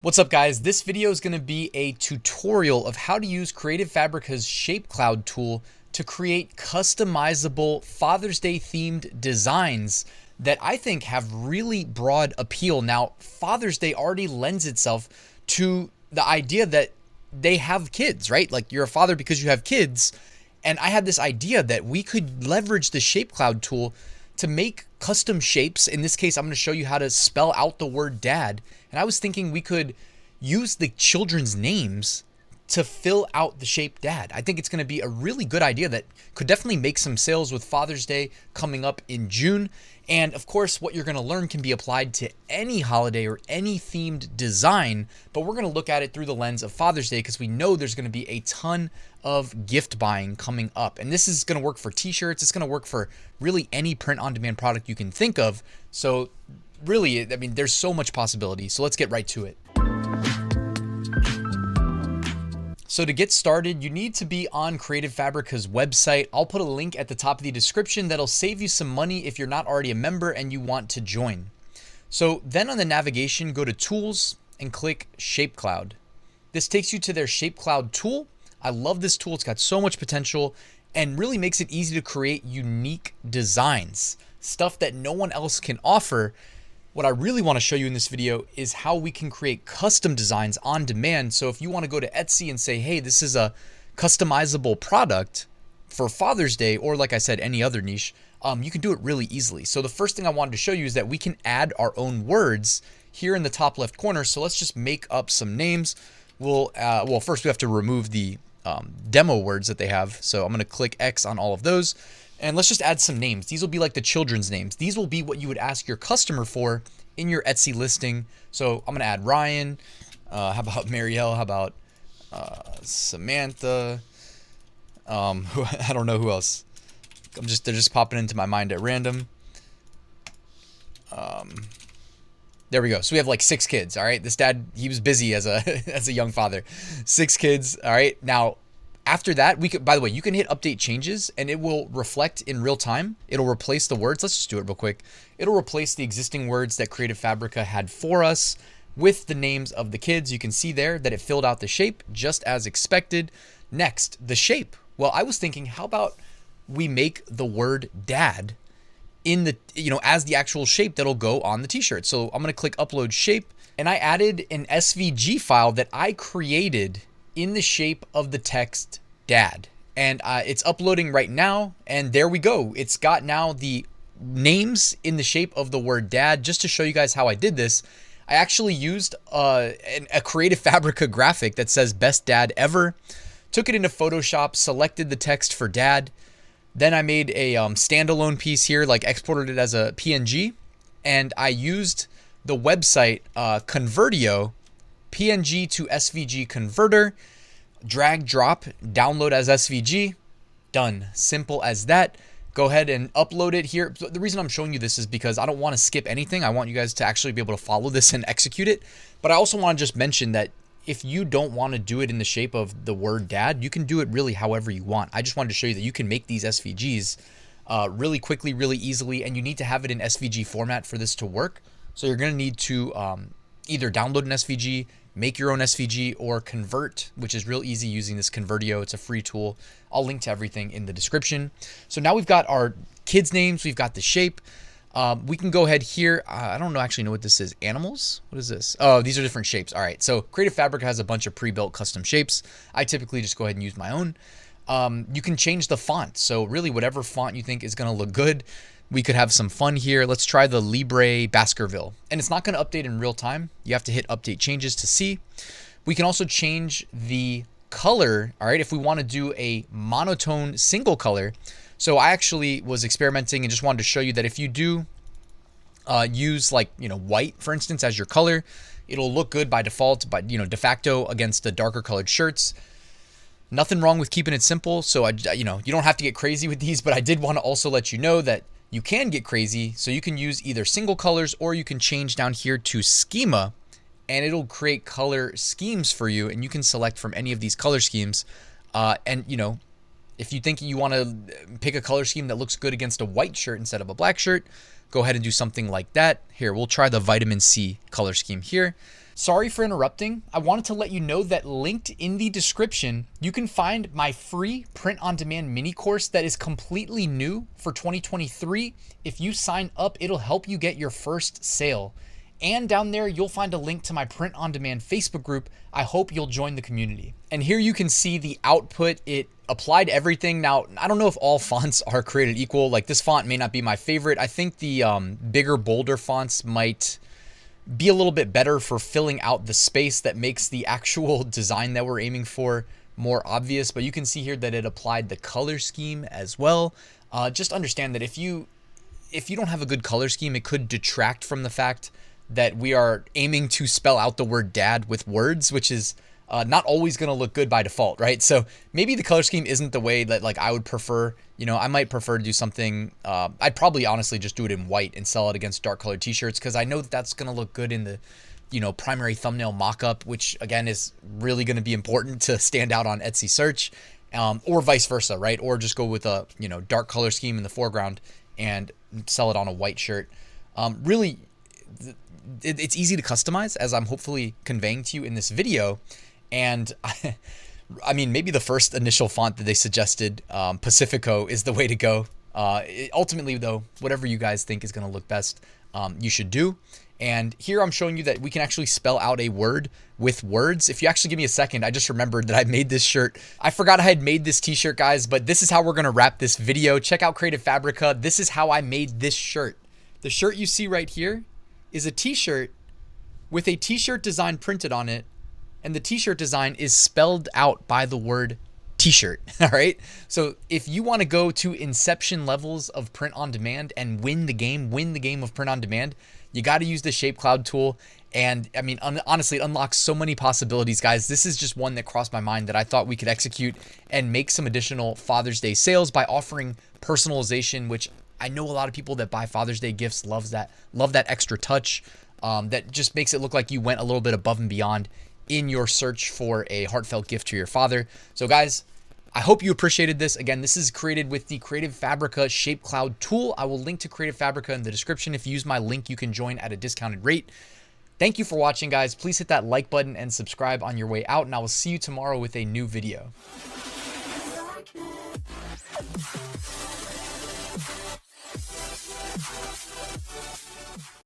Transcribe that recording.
What's up, guys? This video is going to be a tutorial of how to use Creative Fabrica's Shapecloud tool to create customizable Father's Day themed designs that I think have really broad appeal. Now, Father's Day already lends itself to the idea that they have kids, right? Like, you're a father because you have kids. And I had this idea that we could leverage the Shapecloud tool to make custom shapes. In this case, I'm going to show you how to spell out the word dad. And I was thinking we could use the children's names to fill out the shape dad. I think it's going to be a really good idea that could definitely make some sales with Father's Day coming up in June. And of course, what you're going to learn can be applied to any holiday or any themed design, but we're going to look at it through the lens of Father's Day because we know there's going to be a ton of gift buying coming up. And this is going to work for t-shirts. It's going to work for really any print-on-demand product you can think of. So really, I mean, there's so much possibility. So let's get right to it. So to get started, you need to be on Creative Fabrica's website. I'll put a link at the top of the description that'll save you some money if you're not already a member and you want to join. So then on the navigation, go to Tools and click Shapecloud. This takes you to their Shapecloud tool. I love this tool. It's got so much potential and really makes it easy to create unique designs, stuff that no one else can offer. What I really want to show you in this video is how we can create custom designs on demand. So if you want to go to Etsy and say, hey, this is a customizable product for Father's Day, or like I said, any other niche, you can do it really easily. So the first thing I wanted to show you is that we can add our own words here in the top left corner. So let's just make up some names. Well, first we have to remove the demo words that they have. So I'm going to click X on all of those. And let's just add some names. These will be like the children's names. These will be what you would ask your customer for in your Etsy listing. So I'm going to add Ryan. How about Marielle? How about Samantha? I don't know who else. They're just popping into my mind at random. There we go. So we have like 6 kids. All right. This dad, he was busy as a young father. 6 kids. All right. Now, after that, we could, by the way, you can hit update changes and it will reflect in real time. It'll replace the words. Let's just do it real quick. It'll replace the existing words that Creative Fabrica had for us with the names of the kids. You can see there that it filled out the shape just as expected. Next, the shape. Well, I was thinking, how about we make the word dad in the, as the actual shape that'll go on the t-shirt. So I'm going to click upload shape, and I added an SVG file that I created in the shape of the text dad, and it's uploading right now, and there we go. It's got now the names in the shape of the word dad. Just to show you guys how I did this, I actually used a Creative Fabrica graphic that says best dad ever, took it into Photoshop, selected the text for dad, then I made a standalone piece here, like exported it as a PNG, and I used the website Convertio PNG to SVG converter, drag, drop, download as SVG, done. Simple as that. Go ahead and upload it here. The reason I'm showing you this is because I don't want to skip anything. I want you guys to actually be able to follow this and execute it. But I also want to just mention that if you don't want to do it in the shape of the word dad, you can do it really however you want. I just wanted to show you that you can make these SVGs really quickly, really easily, and you need to have it in SVG format for this to work. So you're going to need to either download an SVG, make your own SVG, or convert, which is real easy using this Convertio. It's a free tool. I'll link to everything in the description. So now we've got our kids' names. We've got the shape. We can go ahead here. I don't actually know what this is. Animals? What is this? Oh, these are different shapes. All right. So Creative Fabrica has a bunch of pre-built custom shapes. I typically just go ahead and use my own. You can change the font. So really whatever font you think is going to look good. We could have some fun here. Let's try the Libre Baskerville. And it's not going to update in real time. You have to hit update changes to see. We can also change the color, all right, if we want to do a monotone single color. So I actually was experimenting and just wanted to show you that if you do use like, white, for instance, as your color, it'll look good by default, but, de facto against the darker colored shirts. Nothing wrong with keeping it simple. So, you don't have to get crazy with these, but I did want to also let you know that you can get crazy. So you can use either single colors or you can change down here to schema and it'll create color schemes for you. And you can select from any of these color schemes. And if you think you want to pick a color scheme that looks good against a white shirt instead of a black shirt, go ahead and do something like that. Here, we'll try the vitamin C color scheme here. Sorry for interrupting. I wanted to let you know that linked in the description, you can find my free print-on-demand mini course that is completely new for 2023. If you sign up, it'll help you get your first sale. And down there, you'll find a link to my print-on-demand Facebook group. I hope you'll join the community. And here you can see the output. It applied everything. Now, I don't know if all fonts are created equal. Like, this font may not be my favorite. I think the bigger, bolder fonts might be a little bit better for filling out the space that makes the actual design that we're aiming for more obvious. But you can see here that it applied the color scheme as well. Just understand that if you don't have a good color scheme, it could detract from the fact that we are aiming to spell out the word dad with words, which is not always going to look good by default, right? So maybe the color scheme isn't the way that like I would prefer. You know, I might prefer to do something. I'd probably honestly just do it in white and sell it against dark colored t-shirts, because I know that that's going to look good in the, you know, primary thumbnail mockup, which again is really going to be important to stand out on Etsy search, or vice versa, right? Or just go with a, you know, dark color scheme in the foreground and sell it on a white shirt. Really, it's easy to customize, as I'm hopefully conveying to you in this video. And I mean, maybe the first initial font that they suggested, Pacifico, is the way to go. Ultimately, though, whatever you guys think is going to look best, you should do. And here I'm showing you that we can actually spell out a word with words. If you actually give me a second, I just remembered that I made this shirt. I forgot I had made this t-shirt, guys, but this is how we're going to wrap this video. Check out Creative Fabrica. This is how I made this shirt. The shirt you see right here is a t-shirt with a t-shirt design printed on it, and the t-shirt design is spelled out by the word t-shirt. All right. So if you want to go to inception levels of print on demand and win the game of print on demand, you got to use the Shapecloud tool. And I mean, honestly, it unlocks so many possibilities, guys. This is just one that crossed my mind that I thought we could execute and make some additional Father's Day sales by offering personalization, which I know a lot of people that buy Father's Day gifts love that extra touch that just makes it look like you went a little bit above and beyond in your search for a heartfelt gift to your father. So guys, I hope you appreciated this. Again, this is created with the Creative Fabrica Shapecloud tool. I will link to Creative Fabrica in the description. If you use my link, you can join at a discounted rate. Thank you for watching, guys. Please hit that like button and subscribe on your way out, and I will see you tomorrow with a new video.